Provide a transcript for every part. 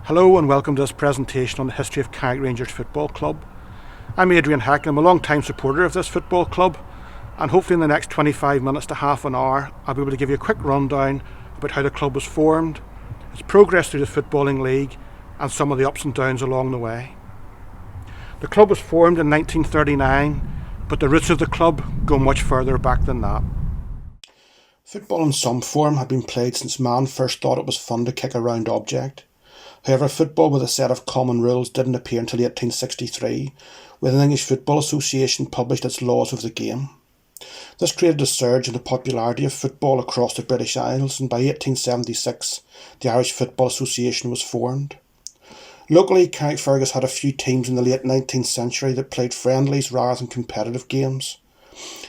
Hello and welcome to this presentation on the history of Carrick Rangers Football Club. I'm Adrian and I'm a long-time supporter of this football club, and hopefully in the next 25 minutes to half an hour I'll be able to give you a quick rundown about how the club was formed, its progress through the Footballing League and some of the ups and downs along the way. The club was formed in 1939, but the roots of the club go much further back than that. Football in some form had been played since man first thought it was fun to kick a round object. However, football with a set of common rules didn't appear until 1863, when the English Football Association published its laws of the game. This created a surge in the popularity of football across the British Isles, and by 1876 the Irish Football Association was formed. Locally, Carrickfergus had a few teams in the late 19th century that played friendlies rather than competitive games.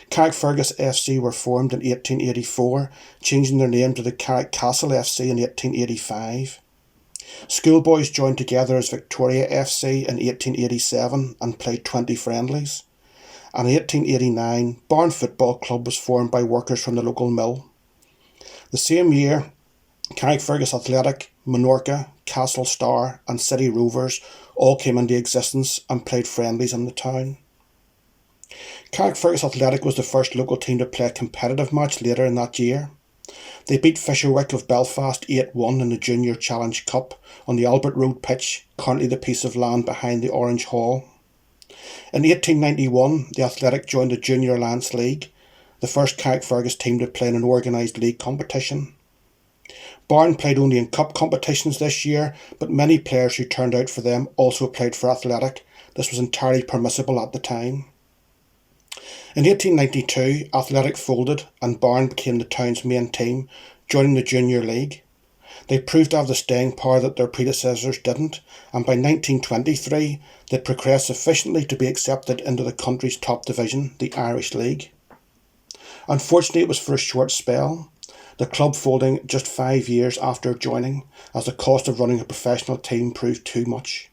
Carrickfergus FC were formed in 1884, changing their name to the Carrick Castle FC in 1885. Schoolboys joined together as Victoria FC in 1887 and played 20 friendlies. And in 1889, Barn Football Club was formed by workers from the local mill. The same year, Carrickfergus Athletic, Minorca, Castle Star and City Rovers all came into existence and played friendlies in the town. Carrickfergus Athletic was the first local team to play a competitive match later in that year. They beat Fisherwick of Belfast 8-1 in the Junior Challenge Cup on the Albert Road pitch, currently the piece of land behind the Orange Hall. In 1891, the Athletic joined the Junior Alliance League, the first Carrickfergus team to play in an organised league competition. Barn played only in cup competitions this year, but many players who turned out for them also played for Athletic. This was entirely permissible at the time. In 1892, Athletic folded and Barn became the town's main team, joining the Junior League. They proved to have the staying power that their predecessors didn't, and by 1923 they'd progressed sufficiently to be accepted into the country's top division, the Irish League. Unfortunately, it was for a short spell, the club folding just 5 years after joining, as the cost of running a professional team proved too much.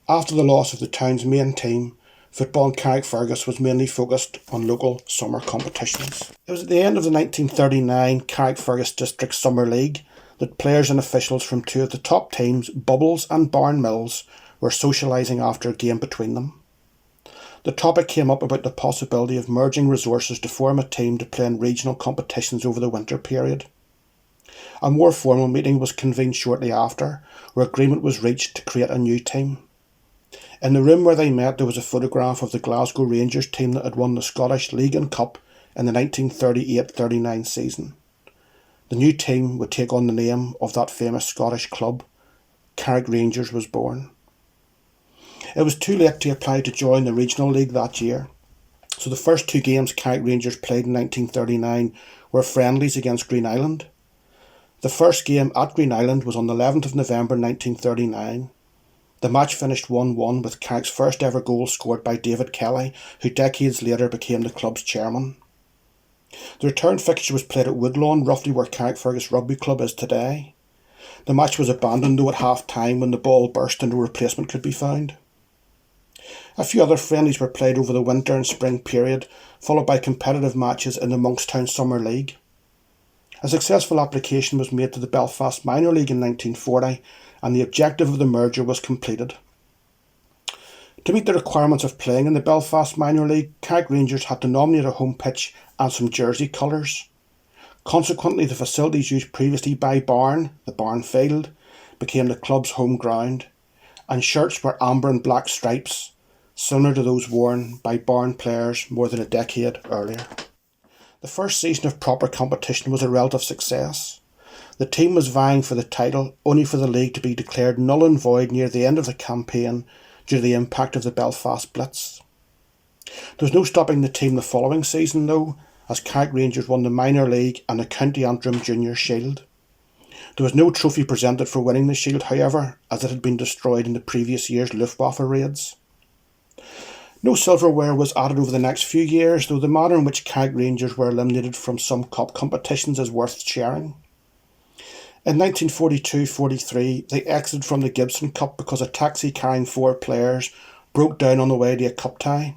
After the loss of the town's main team, football in Carrickfergus was mainly focused on local summer competitions. It was at the end of the 1939 Carrickfergus District Summer League that players and officials from two of the top teams, Bubbles and Barn Mills, were socialising after a game between them. The topic came up about the possibility of merging resources to form a team to play in regional competitions over the winter period. A more formal meeting was convened shortly after, where agreement was reached to create a new team. In the room where they met there was a photograph of the Glasgow Rangers team that had won the Scottish League and Cup in the 1938-39 season. The new team would take on the name of that famous Scottish club. Carrick Rangers was born. It was too late to apply to join the regional league that year, so the first two games Carrick Rangers played in 1939 were friendlies against Green Island. The first game at Green Island was on the 11th of November 1939. The match finished 1-1 with Carrick's first ever goal scored by David Kelly, who decades later became the club's chairman. The return fixture was played at Woodlawn, roughly where Carrickfergus Rugby Club is today. The match was abandoned though at half time when the ball burst and no replacement could be found. A few other friendlies were played over the winter and spring period, followed by competitive matches in the Monkstown Summer League. A successful application was made to the Belfast Minor League in 1940, and the objective of the merger was completed. To meet the requirements of playing in the Belfast Minor League, Carrick Rangers had to nominate a home pitch and some jersey colours. Consequently, the facilities used previously by Barn, the Barn Field, became the club's home ground, and shirts were amber and black stripes, similar to those worn by Barn players more than a decade earlier. The first season of proper competition was a relative success. The team was vying for the title, only for the league to be declared null and void near the end of the campaign due to the impact of the Belfast Blitz. There was no stopping the team the following season though, as Carrick Rangers won the Minor League and the County Antrim Junior Shield. There was no trophy presented for winning the Shield, however, as it had been destroyed in the previous year's Luftwaffe raids. No silverware was added over the next few years, though the manner in which Carrick Rangers were eliminated from some cup competitions is worth sharing. In 1942-43, they exited from the Gibson Cup because a taxi carrying 4 players broke down on the way to a cup tie.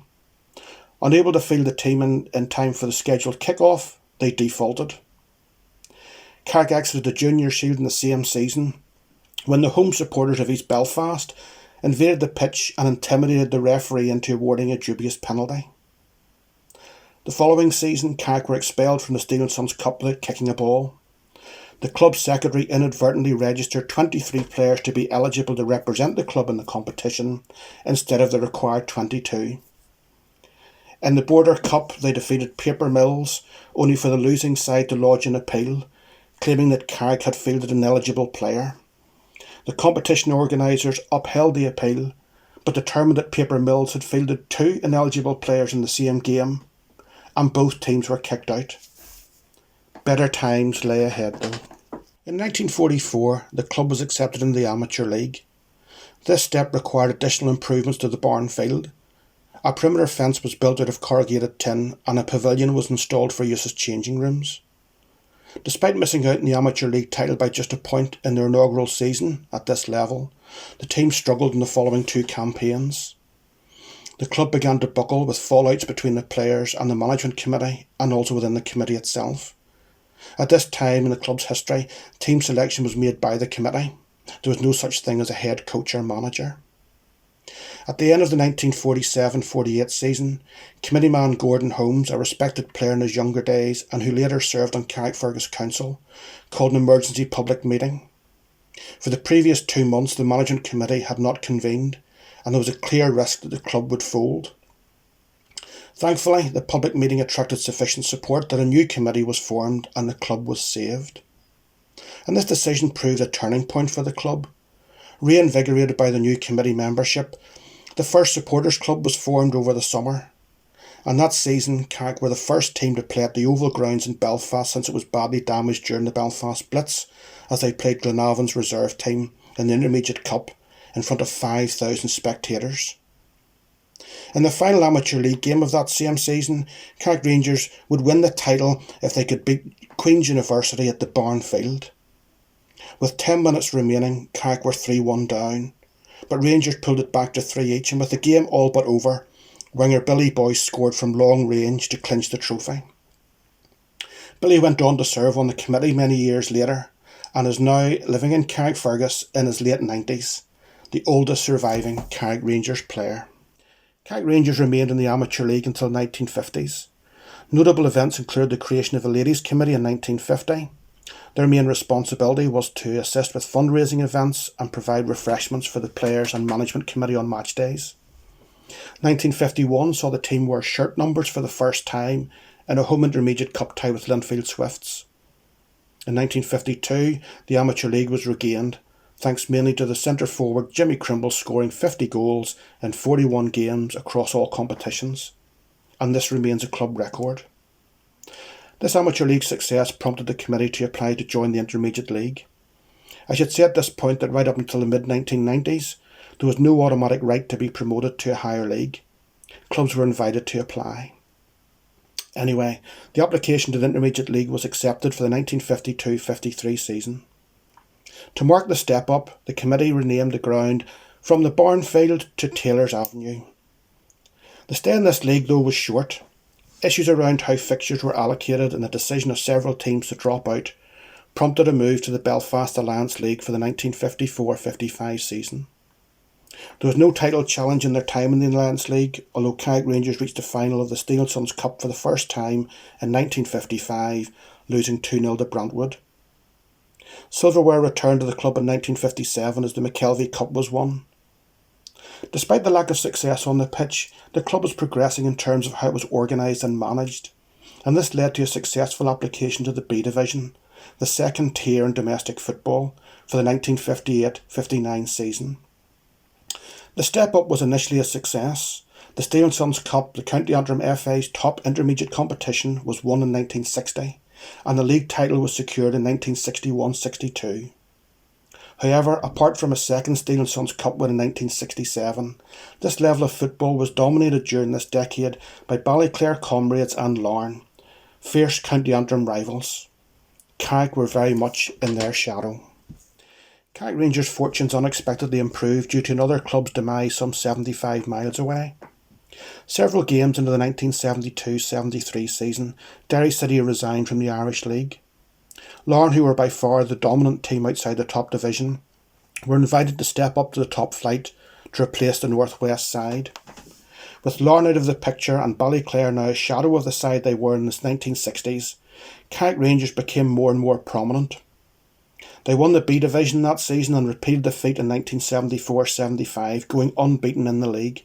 Unable to field the team in time for the scheduled kick-off, they defaulted. Carrick exited the Junior Shield in the same season, when the home supporters of East Belfast invaded the pitch and intimidated the referee into awarding a dubious penalty. The following season, Carrick were expelled from the Steel and Sons Cup without kicking a ball. The club secretary inadvertently registered 23 players to be eligible to represent the club in the competition instead of the required 22. In the Border Cup, they defeated Paper Mills, only for the losing side to lodge an appeal, claiming that Carrick had fielded an eligible player. The competition organisers upheld the appeal, but determined that Paper Mills had fielded 2 ineligible players in the same game, and both teams were kicked out. Better times lay ahead though. In 1944, the club was accepted in the Amateur League. This step required additional improvements to the barn field. A perimeter fence was built out of corrugated tin and a pavilion was installed for use as changing rooms. Despite missing out in the Amateur League title by just a point in their inaugural season at this level, the team struggled in the following 2 campaigns. The club began to buckle with fallouts between the players and the management committee and also within the committee itself. At this time in the club's history, team selection was made by the committee. There was no such thing as a head coach or manager. At the end of the 1947-48 season, committee man Gordon Holmes, a respected player in his younger days and who later served on Carrickfergus Council, called an emergency public meeting. For the previous 2 months, the management committee had not convened, and there was a clear risk that the club would fold. Thankfully, the public meeting attracted sufficient support that a new committee was formed and the club was saved. And this decision proved a turning point for the club. Reinvigorated by the new committee membership, the first supporters club was formed over the summer. And that season, Carrick were the first team to play at the Oval Grounds in Belfast since it was badly damaged during the Belfast Blitz, as they played Glenavon's reserve team in the Intermediate Cup in front of 5,000 spectators. In the final Amateur League game of that same season, Carrick Rangers would win the title if they could beat Queen's University at the Barn Field. With 10 minutes remaining, Carrick were 3-1 down, but Rangers pulled it back to 3 each, and with the game all but over, winger Billy Boyce scored from long range to clinch the trophy. Billy went on to serve on the committee many years later, and is now living in Carrickfergus in his late 90s, the oldest surviving Carrick Rangers player. Carrick Rangers remained in the Amateur League until the 1950s. Notable events include the creation of a ladies' committee in 1950. Their main responsibility was to assist with fundraising events and provide refreshments for the players and management committee on match days. 1951 saw the team wear shirt numbers for the first time in a home intermediate cup tie with Linfield Swifts. In 1952, the Amateur League was regained, thanks mainly to the centre forward Jimmy Crimble scoring 50 goals in 41 games across all competitions, and this remains a club record. This Amateur League success prompted the committee to apply to join the Intermediate League. I should say at this point that right up until the mid-1990s, there was no automatic right to be promoted to a higher league. Clubs were invited to apply. Anyway, the application to the Intermediate League was accepted for the 1952-53 season. To mark the step up, the committee renamed the ground from the Barnfield to Taylor's Avenue. The stay in this league though was short. Issues around how fixtures were allocated and the decision of several teams to drop out prompted a move to the Belfast Alliance League for the 1954-55 season. There was no title challenge in their time in the Alliance League, although Carrick Rangers reached the final of the Steel and Sons Cup for the first time in 1955, losing 2-0 to Brantwood. Silverware returned to the club in 1957 as the McKelvey Cup was won. Despite the lack of success on the pitch, the club was progressing in terms of how it was organised and managed, and this led to a successful application to the B Division, the second tier in domestic football, for the 1958-59 season. The step up was initially a success. The Steel and Sons Cup, the County Antrim FA's top intermediate competition, was won in 1960, and the league title was secured in 1961-62. However, apart from a second Steel and Sons Cup win in 1967, this level of football was dominated during this decade by Ballyclare Comrades and Larne, fierce County Antrim rivals. Carrick were very much in their shadow. Carrick Rangers' fortunes unexpectedly improved due to another club's demise some 75 miles away. Several games into the 1972-73 season, Derry City resigned from the Irish League. Larne, who were by far the dominant team outside the top division, were invited to step up to the top flight to replace the North West side. With Larne out of the picture and Ballyclare now a shadow of the side they were in the 1960s, Carrick Rangers became more and more prominent. They won the B Division that season and repeated the feat in 1974-75, going unbeaten in the league.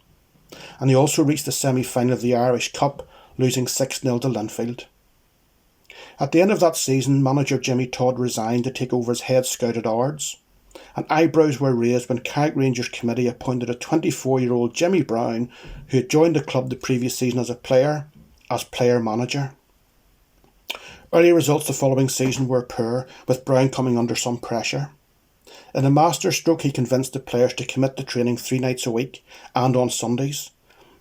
And they also reached the semi-final of the Irish Cup, losing 6-0 to Linfield. At the end of that season, manager Jimmy Todd resigned to take over as head scout at Ards, and eyebrows were raised when Carrick Rangers committee appointed a 24-year-old Jimmy Brown, who had joined the club the previous season as a player, as player-manager. Early results the following season were poor, with Brown coming under some pressure. In a masterstroke, he convinced the players to commit to training 3 nights a week and on Sundays.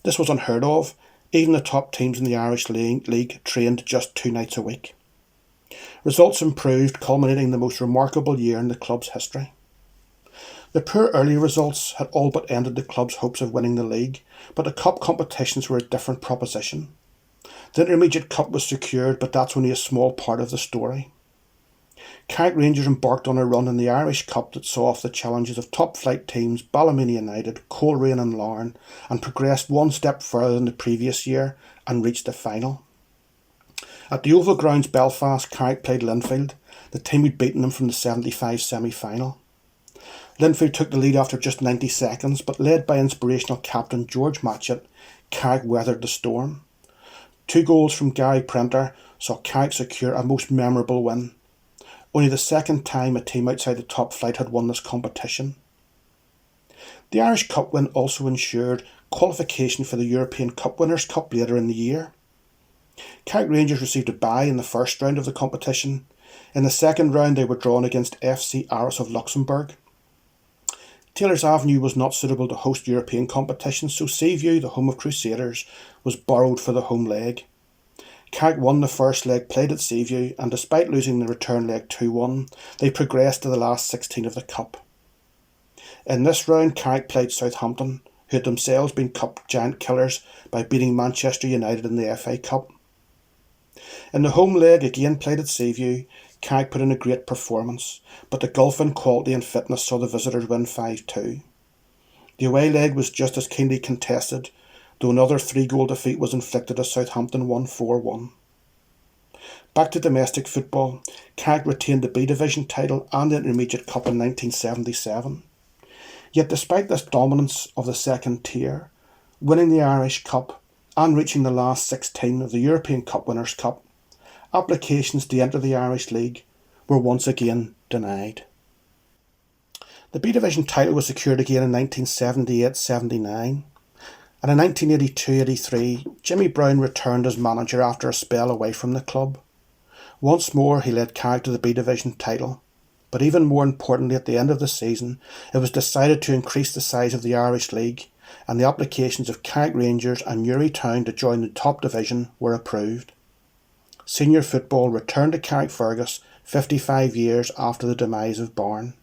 This was unheard of. Even the top teams in the Irish League trained just 2 nights a week. Results improved, culminating in the most remarkable year in the club's history. The poor early results had all but ended the club's hopes of winning the league, but the cup competitions were a different proposition. The Intermediate Cup was secured, but that's only a small part of the story. Carrick Rangers embarked on a run in the Irish Cup that saw off the challenges of top-flight teams Ballymena United, Coleraine and Larne, and progressed one step further than the previous year and reached the final. At the Oval Grounds Belfast, Carrick played Linfield, the team who'd beaten them from the 75 semi-final. Linfield took the lead after just 90 seconds, but led by inspirational captain George Matchett, Carrick weathered the storm. 2 goals from Gary Printer saw Carrick secure a most memorable win. Only the second time a team outside the top flight had won this competition. The Irish Cup win also ensured qualification for the European Cup Winners' Cup later in the year. Carrick Rangers received a bye in the first round of the competition. In the second round they were drawn against FC Aris of Luxembourg. Taylor's Avenue was not suitable to host European competitions, so Seaview, the home of Crusaders, was borrowed for the home leg. Carrick won the first leg played at Seaview, and despite losing the return leg 2-1, they progressed to the last 16 of the Cup. In this round, Carrick played Southampton, who had themselves been Cup giant killers by beating Manchester United in the FA Cup. In the home leg, again played at Seaview, Carrick put in a great performance, but the gulf in quality and fitness saw the visitors win 5-2. The away leg was just as keenly contested, though another 3-goal defeat was inflicted as Southampton won 4-1. Back to domestic football, Carrick retained the B Division title and the Intermediate Cup in 1977. Yet despite this dominance of the second tier, winning the Irish Cup and reaching the last 16 of the European Cup Winners' Cup, applications to enter the Irish League were once again denied. The B Division title was secured again in 1978-79, and in 1982-83 Jimmy Brown returned as manager after a spell away from the club. Once more he led Carrick to the B Division title, but even more importantly at the end of the season it was decided to increase the size of the Irish League, and the applications of Carrick Rangers and Newrytown to join the top division were approved. Senior football returned to Carrickfergus 55 years after the demise of Barn.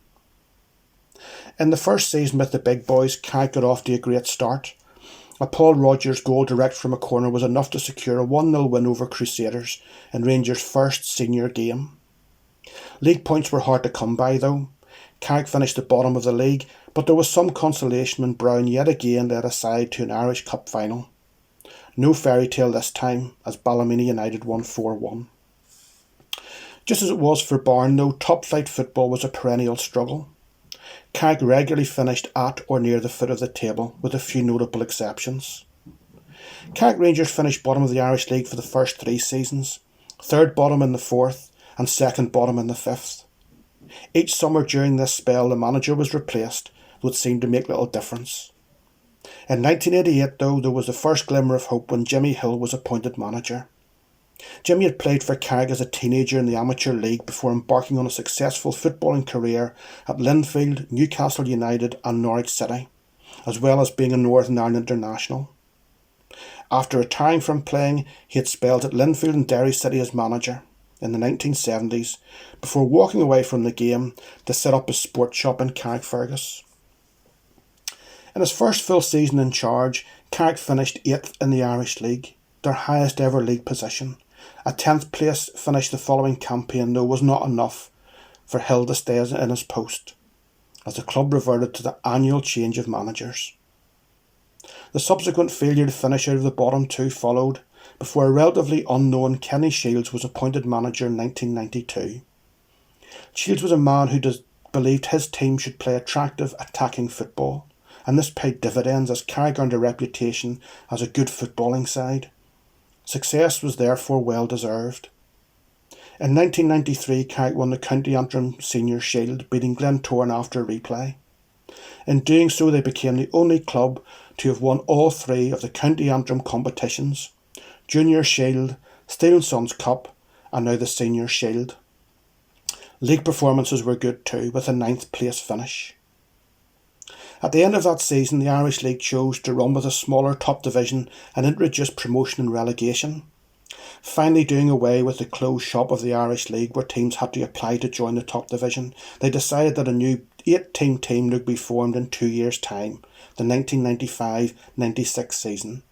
In the first season with the big boys, Carrick got off to a great start. A Paul Rogers goal direct from a corner was enough to secure a 1-0 win over Crusaders in Rangers' first senior game. League points were hard to come by though. Carrick finished at the bottom of the league, but there was some consolation when Brown yet again led a side to an Irish Cup final. No fairy tale this time, as Ballymena United won 4-1. Just as it was for Barn, though, top-flight football was a perennial struggle. Carrick regularly finished at or near the foot of the table, with a few notable exceptions. Carrick Rangers finished bottom of the Irish League for the first 3 seasons, third bottom in the fourth, and second bottom in the fifth. Each summer during this spell, the manager was replaced, though it seemed to make little difference. In 1988, though, there was the first glimmer of hope when Jimmy Hill was appointed manager. Jimmy had played for Carrick as a teenager in the Amateur League before embarking on a successful footballing career at Linfield, Newcastle United and Norwich City, as well as being a Northern Ireland international. After retiring from playing, he had spelled at Linfield and Derry City as manager in the 1970s, before walking away from the game to set up a sports shop in Carrickfergus. In his first full season in charge, Carrick finished 8th in the Irish League, their highest ever league position. A 10th place finish the following campaign, though, was not enough for Hill to stay in his post. as the club reverted to the annual change of managers. The subsequent failure to finish out of the bottom two followed before a relatively unknown Kenny Shields was appointed manager in 1992. Shields was a man who believed his team should play attractive attacking football, and this paid dividends as Carrick earned a reputation as a good footballing side. Success was therefore well deserved. In 1993, Carrick won the County Antrim Senior Shield, beating Glentoran after a replay. In doing so, they became the only club to have won all three of the County Antrim competitions: Junior Shield, Steel and Sons Cup, and now the Senior Shield. League performances were good too, with a 9th place finish. At the end of that season, the Irish League chose to run with a smaller top division and introduced promotion and relegation, finally doing away with the closed shop of the Irish League where teams had to apply to join the top division. They decided that a new 8-team team would be formed in 2 years' time, the 1995-96 season.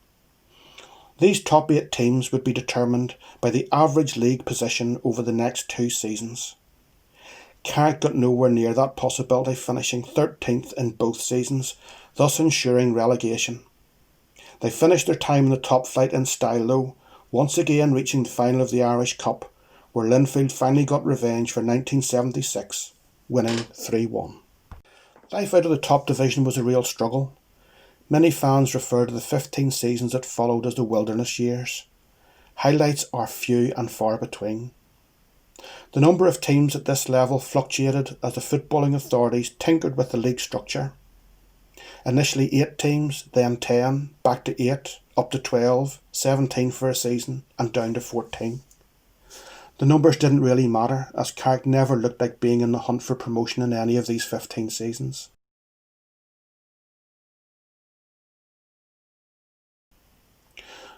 These top 8 teams would be determined by the average league position over the next 2 seasons. Carrick got nowhere near that possibility, finishing 13th in both seasons, thus ensuring relegation. They finished their time in the top flight in style though, once again reaching the final of the Irish Cup, where Linfield finally got revenge for 1976, winning 3-1. Life out of the top division was a real struggle. Many fans refer to the 15 seasons that followed as the wilderness years. Highlights are few and far between. The number of teams at this level fluctuated as the footballing authorities tinkered with the league structure. Initially 8 teams, then 10, back to 8, up to 12, 17 for a season, and down to 14. The numbers didn't really matter, as Carrick never looked like being in the hunt for promotion in any of these 15 seasons.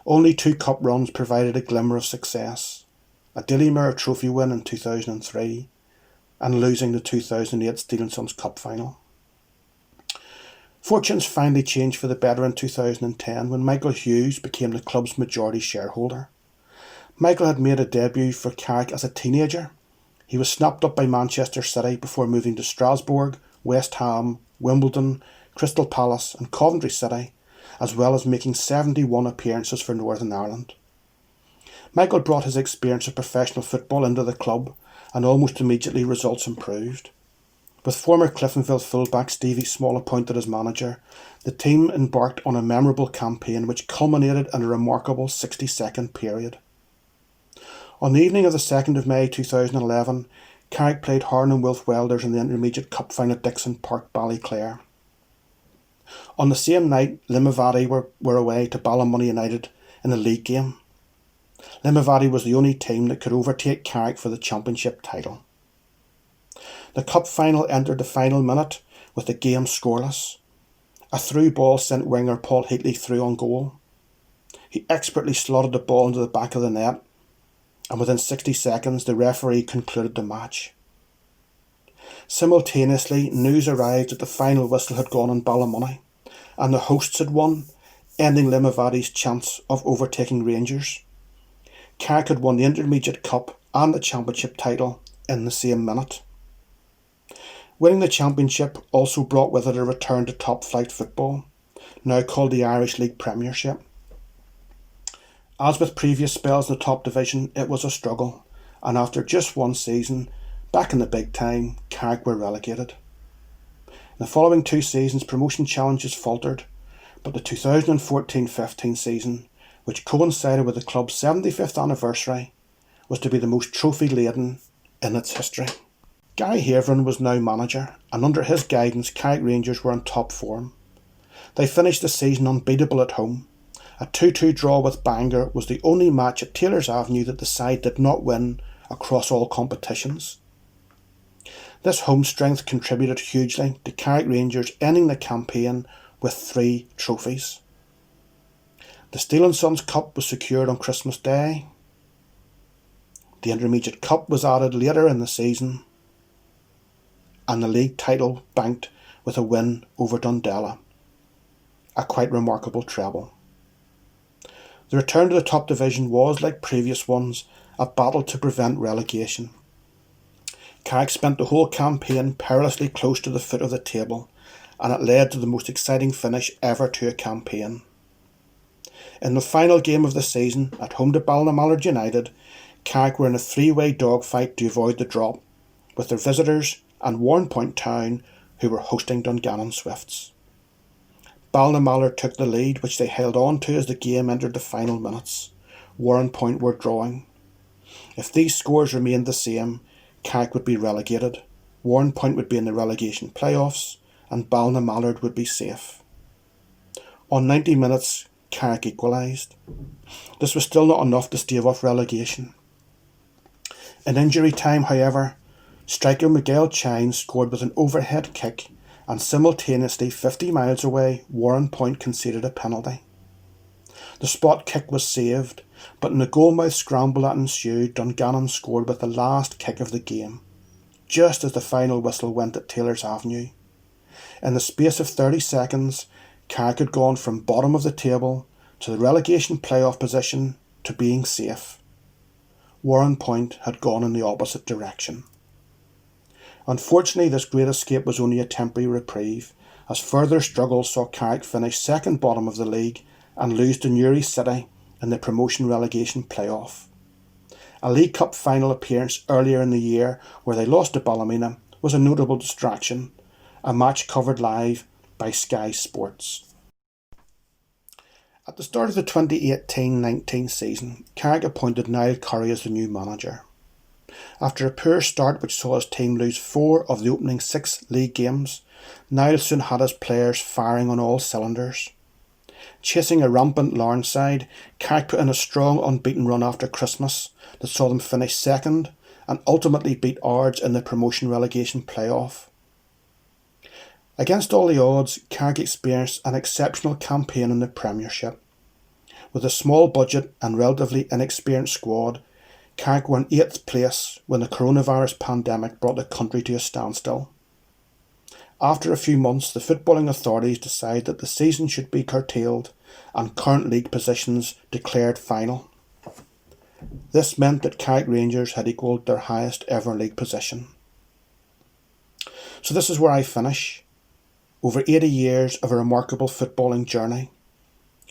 Only 2 cup runs provided a glimmer of success: a Dailymere Trophy win in 2003 and losing the 2008 Steel and Sons Cup final. Fortunes finally changed for the better in 2010 when Michael Hughes became the club's majority shareholder. Michael had made a debut for Carrick as a teenager. He was snapped up by Manchester City before moving to Strasbourg, West Ham, Wimbledon, Crystal Palace and Coventry City, as well as making 71 appearances for Northern Ireland. Michael brought his experience of professional football into the club, and almost immediately results improved. With former Cliftonville fullback Stevie Small appointed as manager, the team embarked on a memorable campaign which culminated in a remarkable 60-second period. On the evening of the 2nd of May 2011, Carrick played Harn and Wolf Welders in the Intermediate Cup final at Dixon Park, Ballyclare. On the same night, Limavady were away to Ballymoney United in a league game. Limavady was the only team that could overtake Carrick for the championship title. The cup final entered the final minute with the game scoreless. A through ball sent winger Paul Heatley through on goal. He expertly slotted the ball into the back of the net, and within 60 seconds the referee concluded the match. Simultaneously, news arrived that the final whistle had gone in Ballymoney, and the hosts had won, ending Limavady's chance of overtaking Rangers. Carrick had won the Intermediate Cup and the championship title in the same minute. Winning the championship also brought with it a return to top flight football, now called the Irish League Premiership. As with previous spells in the top division, it was a struggle, and after just one season, back in the big time, Carrick were relegated. In the following 2 seasons, promotion challenges faltered, but the 2014-15 season, which coincided with the club's 75th anniversary, was to be the most trophy-laden in its history. Gary Haverin was now manager, and under his guidance Carrick Rangers were in top form. They finished the season unbeatable at home. A 2-2 draw with Bangor was the only match at Taylor's Avenue that the side did not win across all competitions. This home strength contributed hugely to Carrick Rangers ending the campaign with 3 trophies. The Steel and Sons Cup was secured on Christmas Day. The Intermediate Cup was added later in the season, and the league title banked with a win over Dundela, a quite remarkable treble. The return to the top division was, like previous ones, a battle to prevent relegation. Carrick spent the whole campaign perilously close to the foot of the table, and it led to the most exciting finish ever to a campaign. In the final game of the season, at home to Ballinamallard United, Carrick were in a three-way dogfight to avoid the drop, with their visitors and Warrenpoint Town, who were hosting Dungannon Swifts. Ballinamallard took the lead, which they held on to as the game entered the final minutes. Warrenpoint were drawing. If these scores remained the same, Carrick would be relegated, Warrenpoint would be in the relegation playoffs, and Ballinamallard would be safe. On 90 minutes, Carrick equalised. This was still not enough to stave off relegation. In injury time, however, striker Miguel Chine scored with an overhead kick, and simultaneously 50 miles away, Warrenpoint conceded a penalty. The spot kick was saved, but in the goalmouth scramble that ensued, Dungannon scored with the last kick of the game, just as the final whistle went at Taylor's Avenue. In the space of 30 seconds, Carrick had gone from bottom of the table to the relegation playoff position to being safe. Warrenpoint had gone in the opposite direction. Unfortunately, this great escape was only a temporary reprieve, as further struggles saw Carrick finish second bottom of the league and lose to Newry City in the promotion-relegation playoff. A League Cup final appearance earlier in the year, where they lost to Ballymena, was a notable distraction, a match covered live by Sky Sports. At the start of the 2018-19 season, Carrick appointed Niall Curry as the new manager. After a poor start which saw his team lose 4 of the opening 6 league games, Niall soon had his players firing on all cylinders. Chasing a rampant Larne side, Carrick put in a strong unbeaten run after Christmas that saw them finish second and ultimately beat Ards in the promotion-relegation playoff. Against all the odds, Carrick experienced an exceptional campaign in the Premiership. With a small budget and relatively inexperienced squad, Carrick were in 8th place when the coronavirus pandemic brought the country to a standstill. After a few months, the footballing authorities decided that the season should be curtailed and current league positions declared final. This meant that Carrick Rangers had equalled their highest ever league position. So this is where I finish. Over 80 years of a remarkable footballing journey.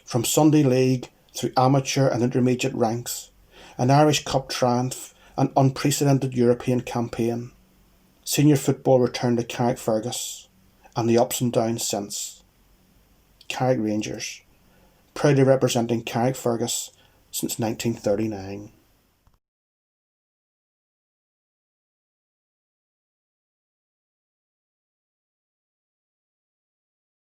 From Sunday League through amateur and intermediate ranks, an Irish Cup triumph, an unprecedented European campaign. Senior football returned to Carrickfergus, and the ups and downs since. Carrick Rangers, proudly representing Carrickfergus since 1939.